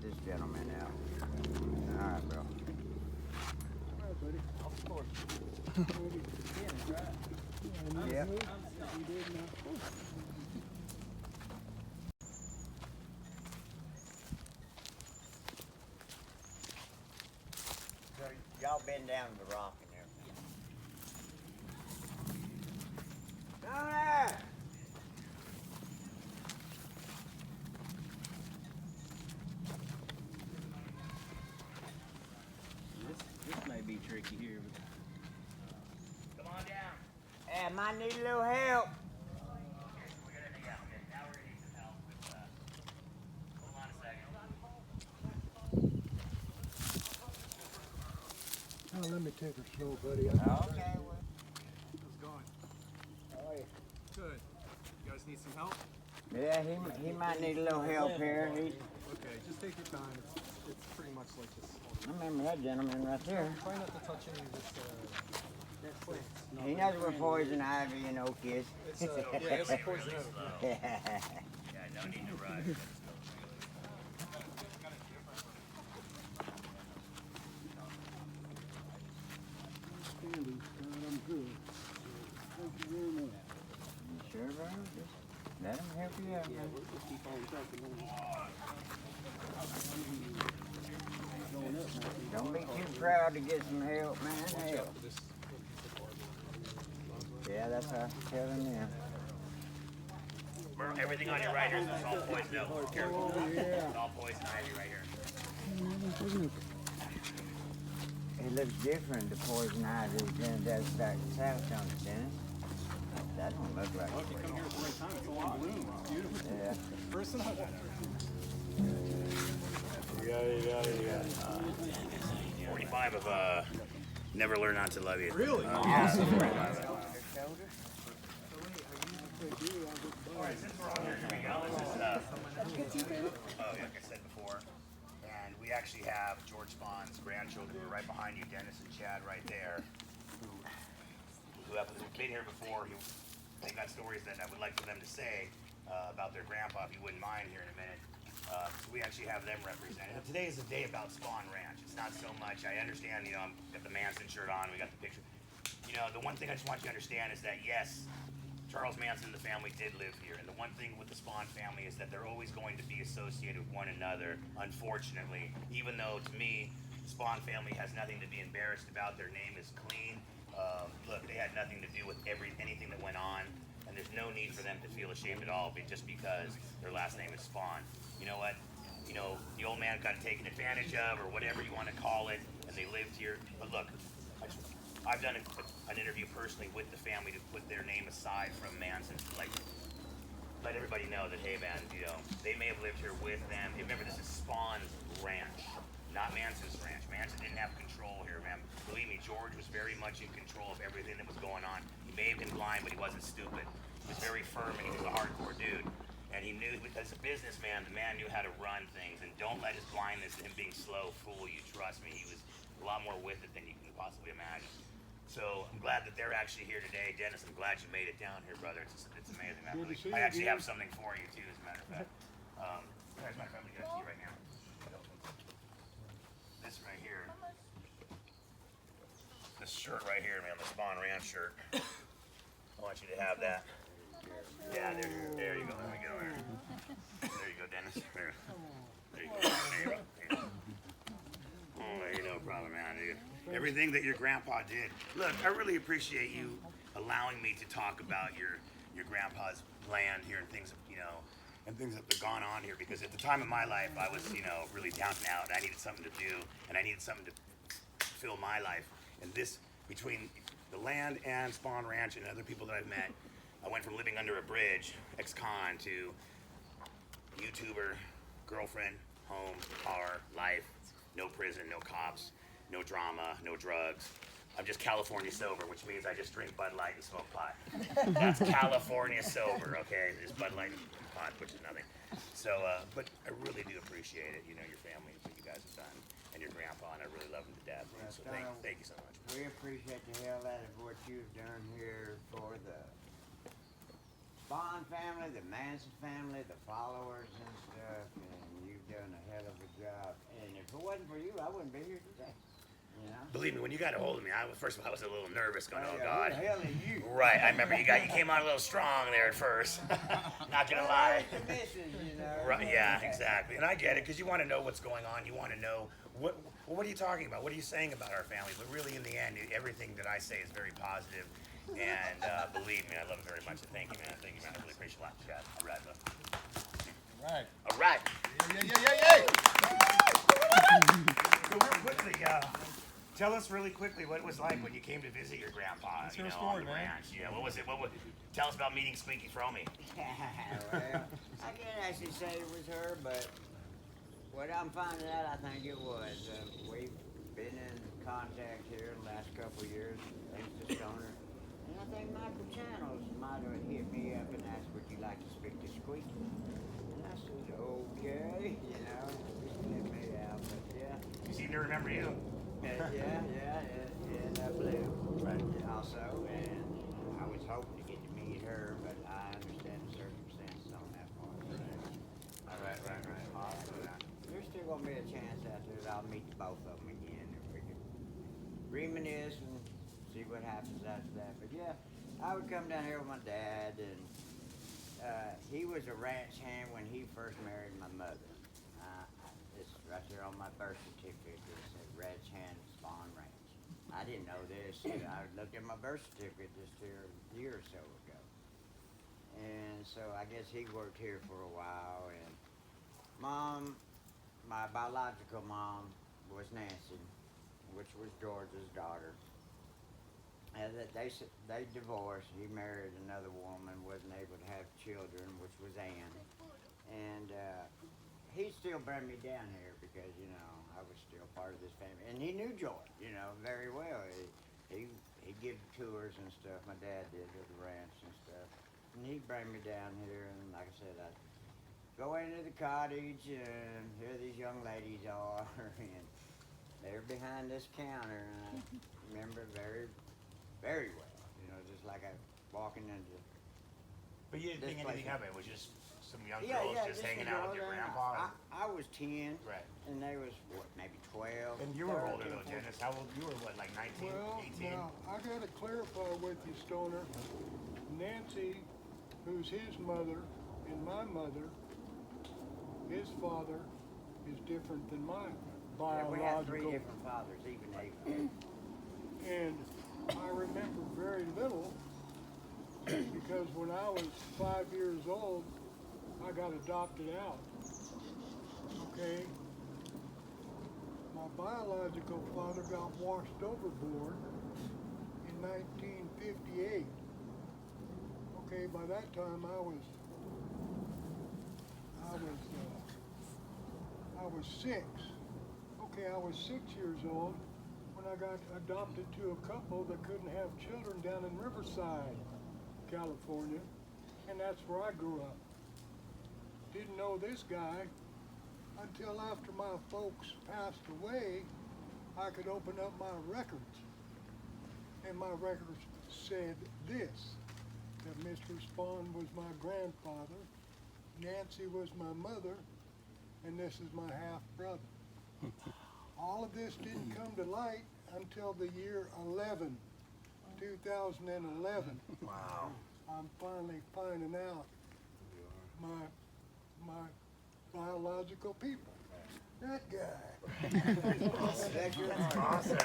this gentleman out. All right, bro. All right, buddy. Of course. Yep. So y'all been down to the rock and everything. Stoner! This may be tricky here, but Come on down. I might need a little help. Okay, we're gonna now we're gonna need some help with hold on a second. Oh, let me take her slow, buddy. Okay, well. How's it going? How are you? Good. You guys need some help? Yeah, he might need a little help here. Okay, just take your time. It's pretty much like this. I remember that gentleman right there. Try not to touch any of this plants. He knows where poison ivy and oak is. It's yeah, it's a poison oak. Yeah. Yeah, no need to rush. Standing, Scott, I'm good. Thank you very much. You sure, bro? Just let him help you out, man. We'll keep on talking on Don't be too proud to get some help, man. Help. Yeah, that's how I tell him now. Everything on your right here is all poison oak. Careful. It's all poison ivy right here. It looks different, the poison ivy, than it does back south, don't it, Dennis? That don't look like Well, if you come here at the right time, it's all in bloom. It's beautiful. Yeah. Person, 45 of never learn not to love you. Really? Yeah. Shoulder? Alright, since we're on here, we go. This is, like I said before, and we actually have George Spahn's grandchildren who are right behind you, Dennis and Chad, right there, who have been here before. They got stories that I would like for them to say about their grandpa, if you wouldn't mind here in a minute. So we actually have them represented. And today is a day about Spahn Ranch. It's not so much, I understand, you know, I've got the Manson shirt on, we got the picture. You know, the one thing I just want you to understand is that, yes, Charles Manson and the family did live here. And the one thing with the Spahn family is that they're always going to be associated with one another, unfortunately. Even though, to me, the Spahn family has nothing to be embarrassed about. Their name is clean. Look, they had nothing to do with anything that went on. And there's no need for them to feel ashamed at all just because their last name is Spahn. You know what? You know, the old man got taken advantage of, or whatever you want to call it, and they lived here. But look, I've done an interview personally with the family to put their name aside from Manson, like let everybody know that, hey man, you know, they may have lived here with them. Remember, this is Spahn's ranch, not Manson's ranch. Manson didn't have control here, man. Believe me, George was very much in control of everything that was going on. He may have been blind, but he wasn't stupid. He was very firm, and he was a hardcore dude. And he knew, as a businessman, the man knew how to run things. And don't let his blindness and him being slow fool you. Trust me, he was a lot more with it than you can possibly imagine. So I'm glad that they're actually here today. Dennis, I'm glad you made it down here, brother. It's amazing, man. Good to see I you actually again. have something for you, too, as a matter of fact. As a matter of fact, let me get it to you right now. This right here. This shirt right here, man, the Spahn Ranch shirt. I want you to have that. Yeah, there you go. There we go. There you go, Dennis. There you go. There you go. Oh, ain't no problem, man, dude. Everything that your grandpa did. Look, I really appreciate you allowing me to talk about your grandpa's land here and things, you know, and things that have gone on here, because at the time of my life, I was, you know, really down and out. I needed something to do, and I needed something to fill my life. And this, between the land and Spahn Ranch and other people that I've met, I went from living under a bridge, ex-con, to YouTuber, girlfriend, home, car, life, no prison, no cops, no drama, no drugs. I'm just California sober, which means I just drink Bud Light and smoke pot. That's California sober, okay? It's Bud Light and pot, which is nothing. So, but I really do appreciate it, you know, your family, what you guys have done, and your grandpa, and I really love him to death. Man. So thank you so much. We appreciate the hell out of what you've done here for the Spahn family, the Manson family, the followers and stuff, and you've done a hell of a job. And if it wasn't for you, I wouldn't be here today. You know? Believe me, when you got a hold of me, first of all, I was a little nervous, going, "Oh Yeah, God." who the hell are you? Right, I remember you came on a little strong there at first. Not gonna lie. The missus, you know. Right, yeah, exactly. And I get it, because you want to know what's going on. You want to know what are you talking about? What are you saying about our family? But really, in the end, everything that I say is very positive. And believe me, I love it very much. Thank you, man. Thank you, man. I really appreciate a lot, Chad. All right, bud. Right. All right. Yeah. So real quickly, tell us really quickly what it was like when you came to visit your grandpa. It's you her know, story, on the man. ranch. Yeah, what was it? Tell us about meeting Squeaky Fromy. Well, I can't actually say it was her, but what I'm finding out, I think it was. We've been in contact here the last couple of years, thanks to Stoner. And I think Michael Channels might have hit me up and asked, would you like to speak to Squeaky? And I said, okay, you know, just let me out, but yeah. You seem to remember you. And Blue. Right. Also, and I was hoping to get to meet her, but I understand the circumstances on that part. Right. Awesome. There's still gonna be a chance out there that I'll meet the both of them again, and we can reminisce and see what happens after that. But yeah, I would come down here with my dad, and he was a ranch hand when he first married my mother. It's right there on my birth certificate. It said ranch hand Spahn Ranch. I didn't know this. I looked at my birth certificate just here a year or so ago. And so I guess he worked here for a while. And Mom, my biological mom, was Nancy, which was George's daughter. And they divorced. He married another woman, wasn't able to have children, which was Ann. And he still brought me down here because, you know, I was still part of this family. And he knew George, you know, very well. He'd give tours and stuff. My dad did of the ranch and stuff. And he'd bring me down here, and like I said, I'd go into the cottage, and here these young ladies are, and they're behind this counter, and I remember very, very well. You know, just like I walking into. But you didn't This think anything place. of it. It was just some young girls just hanging out with your grandpa. I was 10, Right. and they was, what, maybe 12. And you were older 13, though, Dennis. How old? You were what, like 19, Well, 18? now, I gotta clarify with you, Stoner. Nancy, who's his mother, and my mother, his father, is different than my Yeah, we had 3 biological. different fathers, even. And I remember very little because when I was 5 years old, I got adopted out. Okay? My biological father got washed overboard in 1958. Okay, by that time I was 6. Okay, I was 6 years old when I got adopted to a couple that couldn't have children down in Riverside, California, and that's where I grew up. Didn't know this guy until after my folks passed away. I could open up my records, and my records said this, that Mr. Spahn was my grandfather, Nancy was my mother, and this is my half-brother. All of this didn't come to light until the year 2011. Wow. I'm finally finding out my biological people. That guy. That's your Awesome.